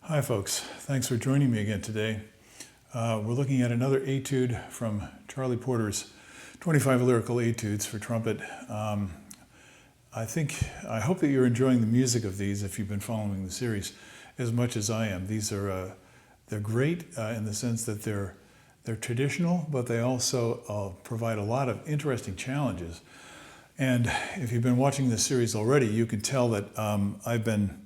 Hi folks, thanks for joining me again today. We're looking at another etude from Charlie Porter's 25 Lyrical Etudes for trumpet. I hope that you're enjoying the music of these if you've been following the series as much as I am. These are they're great in the sense that they're traditional, but they also provide a lot of interesting challenges. And if you've been watching this series already, you can tell that I've been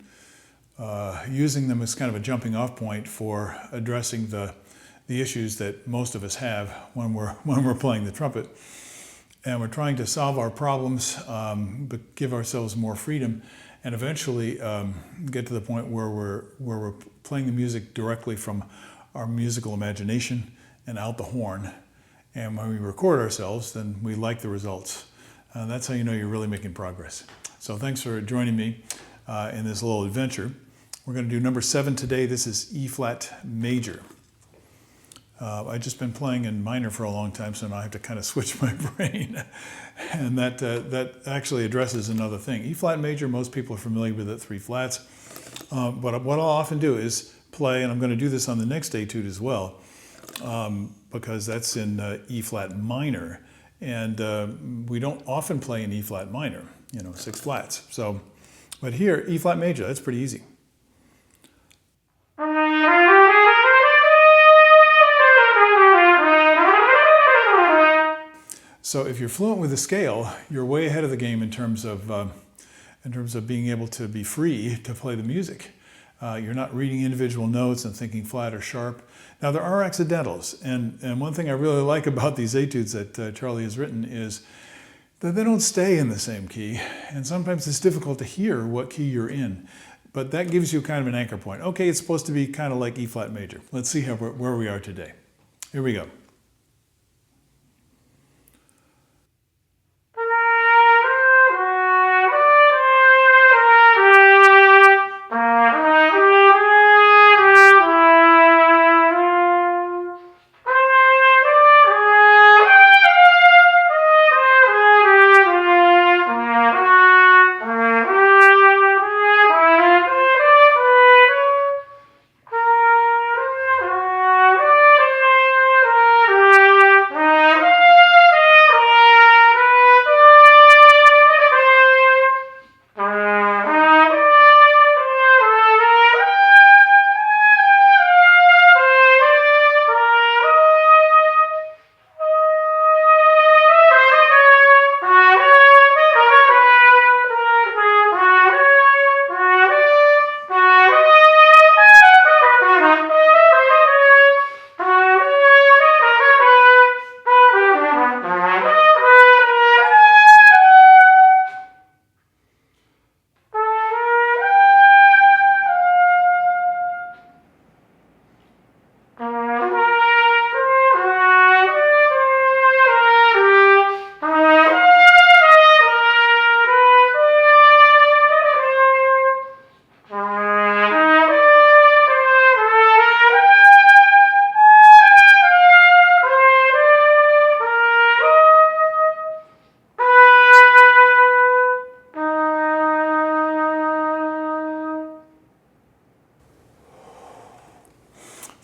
using them as kind of a jumping off point for addressing the issues that most of us have when we're playing the trumpet. And we're trying to solve our problems, but give ourselves more freedom, and eventually get to the point where we're playing the music directly from our musical imagination and out the horn. And when we record ourselves, then we like the results. That's how you know you're really making progress. So thanks for joining me in this little adventure. We're going to do number 7 today. This is E flat major. I've just been playing in minor for a long time, so now I have to kind of switch my brain. And that actually addresses another thing. E flat major, most people are familiar with it, 3 flats. But what I'll often do is play, and I'm going to do this on the next etude as well, because that's in E flat minor. And we don't often play in E flat minor, 6 flats. So, but here, E flat major, that's pretty easy. So if you're fluent with the scale, you're way ahead of the game in terms of being able to be free to play the music. You're not reading individual notes and thinking flat or sharp. Now there are accidentals, and one thing I really like about these etudes that Charlie has written is that they don't stay in the same key, and sometimes it's difficult to hear what key you're in. But that gives you kind of an anchor point. Okay, it's supposed to be kind of like E flat major. Let's see where we are today. Here we go.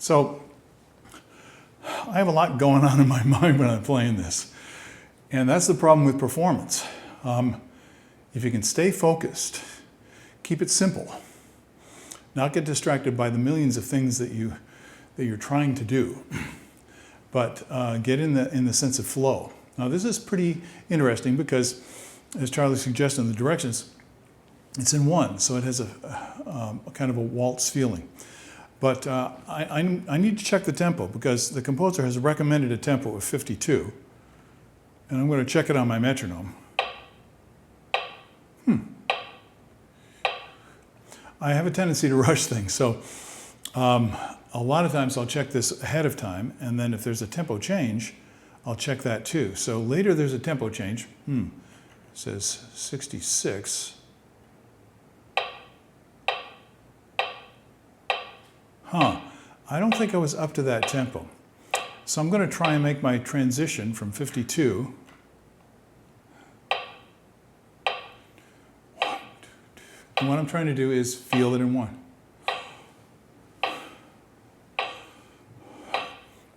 So I have a lot going on in my mind when I'm playing this. And that's the problem with performance. If you can stay focused, keep it simple, not get distracted by the millions of things that you're trying to do, but get in the sense of flow. Now this is pretty interesting because, as Charlie suggested in the directions, it's in 1, so it has a kind of a waltz feeling. But I need to check the tempo because the composer has recommended a tempo of 52. And I'm going to check it on my metronome. I have a tendency to rush things, so a lot of times I'll check this ahead of time, and then if there's a tempo change, I'll check that too. So later there's a tempo change. It says 66. I don't think I was up to that tempo. So I'm going to try and make my transition from 52 And what I'm trying to do is feel it in one.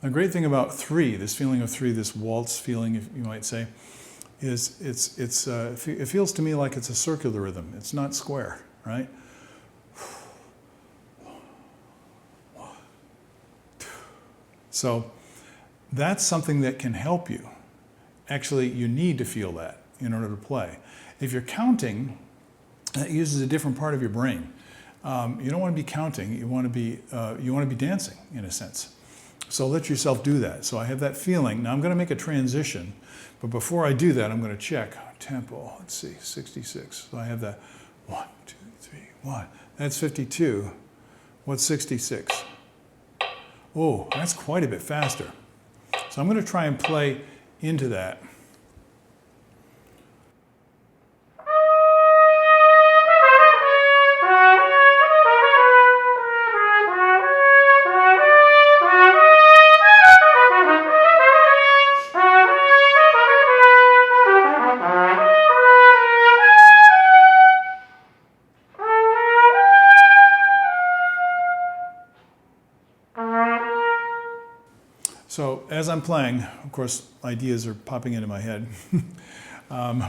The great thing about 3, this feeling of 3, this waltz feeling, if you might say, is it feels to me like it's a circular rhythm. It's not square, right? So that's something that can help you. Actually, you need to feel that in order to play. If you're counting, that uses a different part of your brain. You don't want to be counting. You want to be dancing in a sense. So let yourself do that. So I have that feeling. Now I'm going to make a transition, but before I do that, I'm going to check tempo. Let's see, 66. So I have that 1, 2, 3, 1. That's 52. What's 66? Oh, that's quite a bit faster. So I'm going to try and play into that. So as I'm playing, of course, ideas are popping into my head,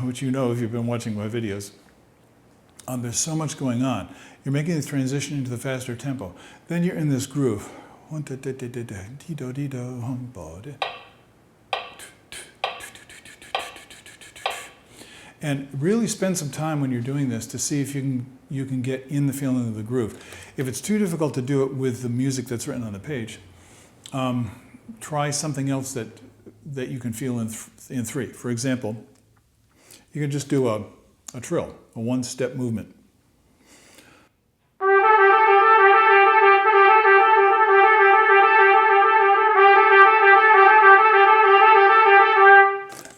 which you know if you've been watching my videos. There's so much going on. You're making the transition into the faster tempo. Then you're in this groove. And really spend some time when you're doing this to see if you can get in the feeling of the groove. If it's too difficult to do it with the music that's written on the page, try something else that you can feel in 3. For example, you can just do a trill, a one-step movement.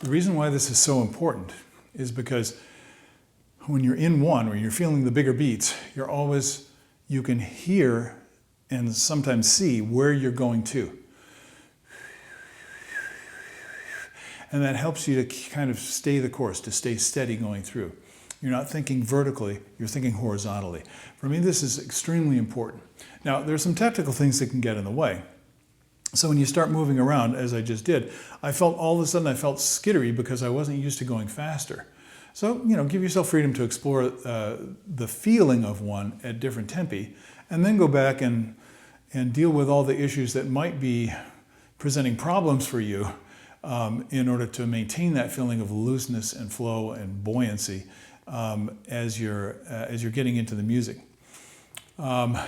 The reason why this is so important is because when you're in 1, or you're feeling the bigger beats, you can hear and sometimes see where you're going to. And that helps you to kind of stay the course, to stay steady going through. You're not thinking vertically, you're thinking horizontally. For me, this is extremely important. Now, there are some technical things that can get in the way. So when you start moving around, as I just did, all of a sudden I felt skittery because I wasn't used to going faster. So, give yourself freedom to explore the feeling of 1 at different tempi, and then go back and deal with all the issues that might be presenting problems for you in order to maintain that feeling of looseness and flow and buoyancy as you're getting into the music. I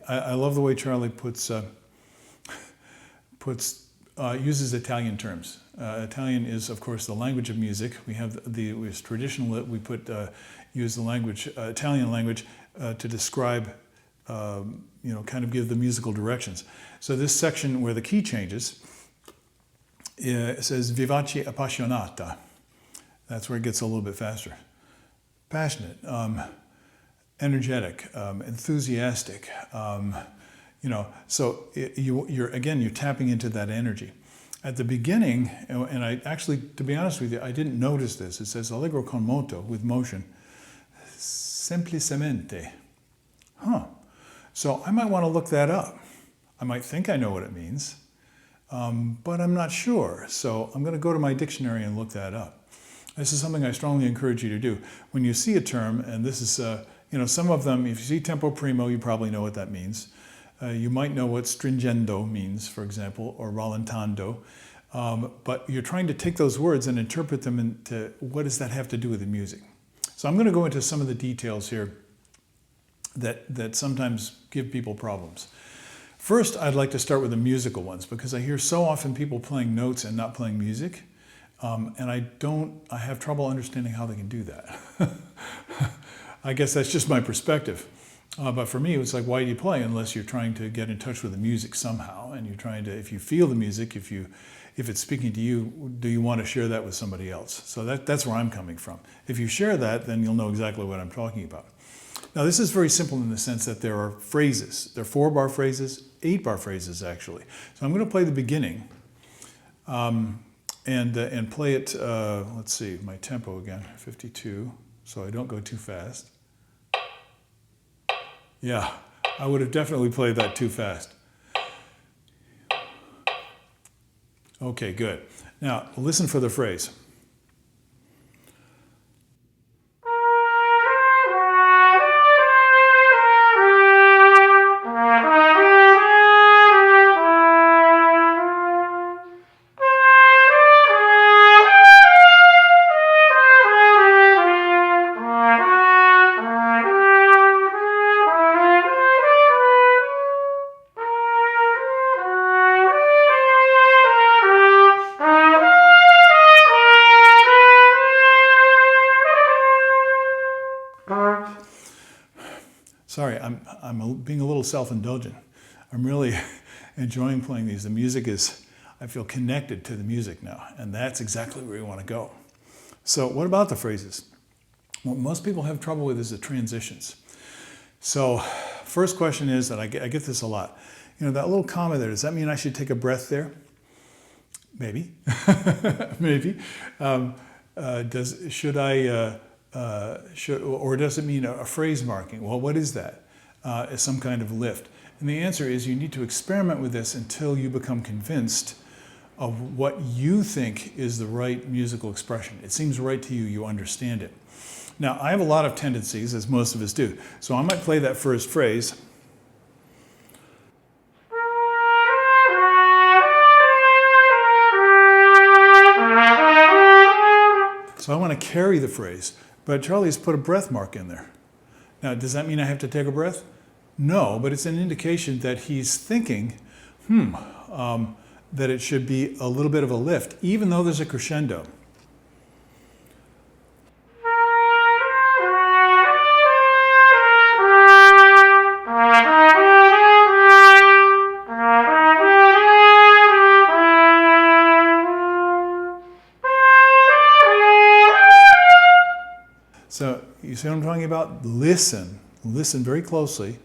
love the way Charlie uses Italian terms. Italian is, of course, the language of music. It's traditional that we use the language, Italian language, to describe, kind of give the musical directions. So this section where the key changes, it says vivace appassionata. That's where it gets a little bit faster. Passionate, energetic, enthusiastic. So you're tapping into that energy. At the beginning, and I actually, to be honest with you, I didn't notice this. It says allegro con moto, with motion. Semplicemente. So I might want to look that up. I might think I know what it means, but I'm not sure. So I'm going to go to my dictionary and look that up. This is something I strongly encourage you to do. When you see a term, and this is, some of them, if you see tempo primo, you probably know what that means. You might know what stringendo means, for example, or rallentando. But you're trying to take those words and interpret them into what does that have to do with the music. So I'm going to go into some of the details here that sometimes give people problems. First, I'd like to start with the musical ones, because I hear so often people playing notes and not playing music. And I have trouble understanding how they can do that. I guess that's just my perspective. But for me, it's like, why do you play unless you're trying to get in touch with the music somehow? And you're trying to, if you feel the music, if it's speaking to you, do you want to share that with somebody else? So that's where I'm coming from. If you share that, then you'll know exactly what I'm talking about. Now, this is very simple in the sense that there are phrases. There are 4-bar phrases, 8-bar phrases, actually. So I'm going to play the beginning and play it, let's see, my tempo again, 52, so I don't go too fast. Yeah, I would have definitely played that too fast. Okay, good. Now, listen for the phrase. Sorry, I'm being a little self-indulgent. I'm really enjoying playing these. The music is, I feel connected to the music now, and that's exactly where we want to go. So what about the phrases? What most people have trouble with is the transitions. So first question is, and I get this a lot, you know, that little comma there, does that mean I should take a breath there? Maybe, maybe. Or does it mean a phrase marking? Well, what is that? Is some kind of lift. And the answer is you need to experiment with this until you become convinced of what you think is the right musical expression. It seems right to you, you understand it. Now, I have a lot of tendencies, as most of us do. So I might play that first phrase. So I want to carry the phrase, but Charlie's put a breath mark in there. Now, does that mean I have to take a breath? No, but it's an indication that he's thinking, that it should be a little bit of a lift, even though there's a crescendo. So you see what I'm talking about? Listen very closely.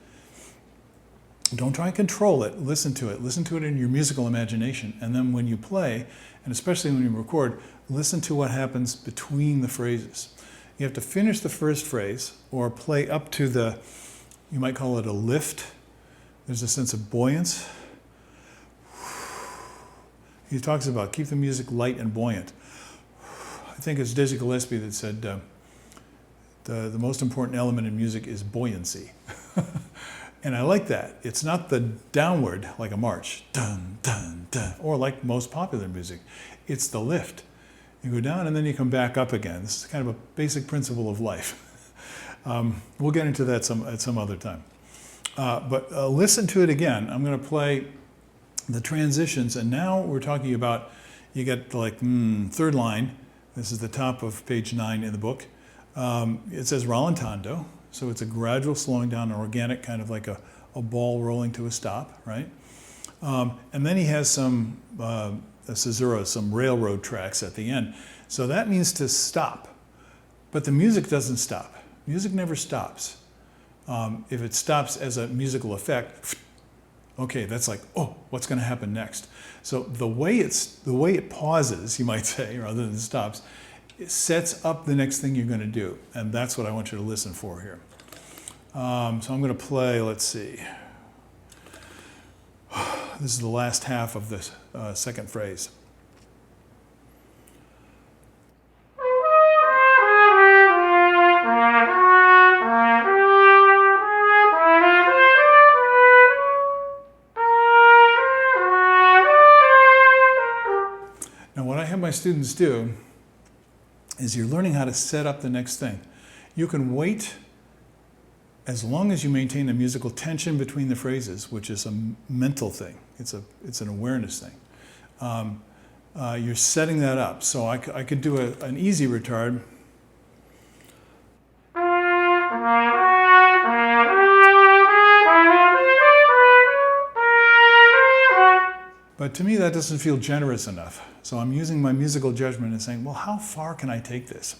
Don't try and control it. Listen to it in your musical imagination. And then when you play, and especially when you record, listen to what happens between the phrases. You have to finish the first phrase or play up to the, you might call it a lift. There's a sense of buoyance. He talks about keep the music light and buoyant. I think it's Dizzy Gillespie that said, the most important element in music is buoyancy. And I like that. It's not the downward, like a march, dun, dun, dun, or like most popular music. It's the lift. You go down and then you come back up again. This is kind of a basic principle of life. We'll get into that at some other time. But listen to it again. I'm going to play the transitions, and now we're talking about, you get like third line. This is the top of page 9 in the book. It says rallentando, so it's a gradual slowing down, an organic kind of like a ball rolling to a stop, right? And then he has some caesura, some railroad tracks at the end. So that means to stop, but the music doesn't stop. Music never stops. If it stops as a musical effect, okay, that's like, oh, what's going to happen next? So the way it pauses, you might say, rather than stops, it sets up the next thing you're going to do. And that's what I want you to listen for here. So I'm going to play, let's see. This is the last half of the second phrase. Now what I have my students do is you're learning how to set up the next thing. You can wait as long as you maintain a musical tension between the phrases, which is a mental thing. It's an awareness thing. You're setting that up. So I could do an easy retard. But to me, that doesn't feel generous enough. So I'm using my musical judgment and saying, well, how far can I take this?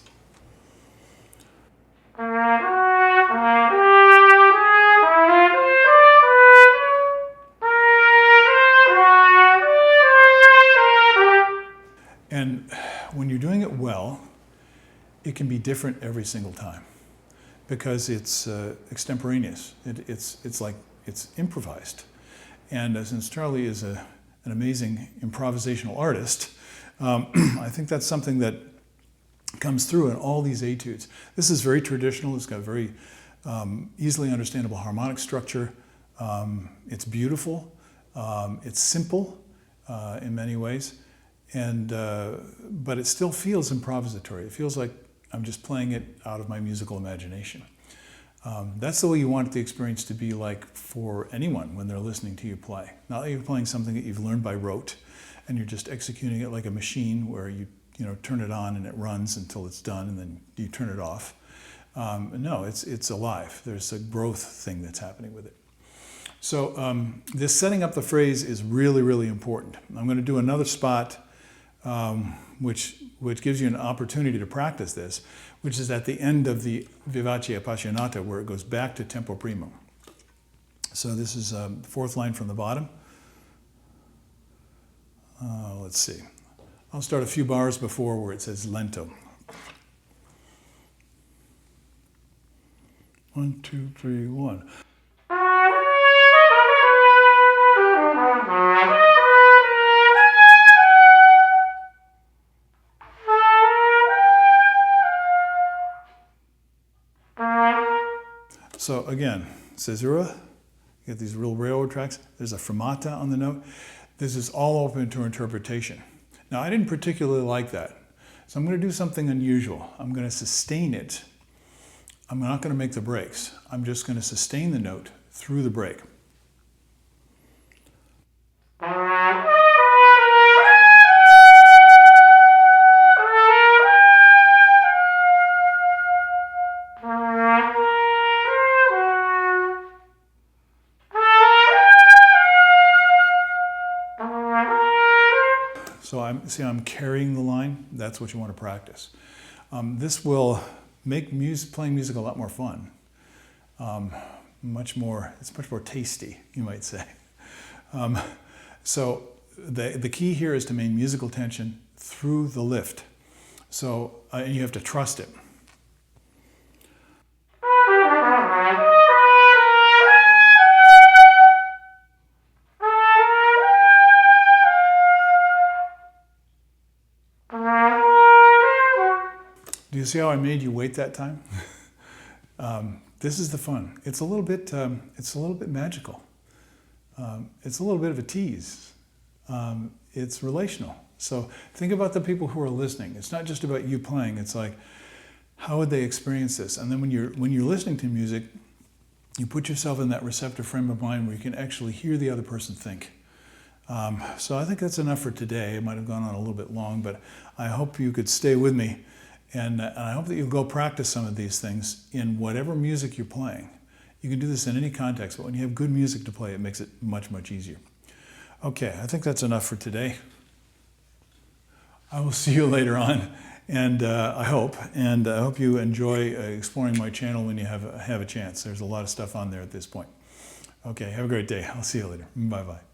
And when you're doing it well, it can be different every single time because it's extemporaneous. It's improvised. And since Charlie is an an amazing improvisational artist. I think that's something that comes through in all these etudes. This is very traditional. It's got very easily understandable harmonic structure. It's beautiful. It's simple in many ways, but it still feels improvisatory. It feels like I'm just playing it out of my musical imagination. That's the way you want the experience to be like for anyone when they're listening to you play. Not that you're playing something that you've learned by rote and you're just executing it like a machine where you turn it on and it runs until it's done and then you turn it off. No, it's alive. There's a growth thing that's happening with it. So this setting up the phrase is really, really important. I'm going to do another spot which gives you an opportunity to practice this, which is at the end of the Vivace Appassionata, where it goes back to tempo primo. So this is the fourth line from the bottom. Let's see. I'll start a few bars before where it says lento. 1, 2, 3, 1. So again, caesura, you get these real railroad tracks. There's a fermata on the note. This is all open to interpretation. Now, I didn't particularly like that. So I'm going to do something unusual. I'm going to sustain it. I'm not going to make the breaks. I'm just going to sustain the note through the break. So I'm carrying the line. That's what you want to practice. This will make playing music a lot more fun. It's much more tasty, you might say. So the key here is to maintain musical tension through the lift. So and you have to trust it. Do you see how I made you wait that time? This is the fun. It's a little bit magical. It's a little bit of a tease. It's relational. So think about the people who are listening. It's not just about you playing. It's like, how would they experience this? And then when you're listening to music, you put yourself in that receptive frame of mind where you can actually hear the other person think. So I think that's enough for today. It might have gone on a little bit long, but I hope you could stay with me. And I hope that you'll go practice some of these things in whatever music you're playing. You can do this in any context, but when you have good music to play, it makes it much, much easier. Okay, I think that's enough for today. I will see you later on, and I hope you enjoy exploring my channel when you have a chance. There's a lot of stuff on there at this point. Okay, have a great day. I'll see you later. Bye-bye.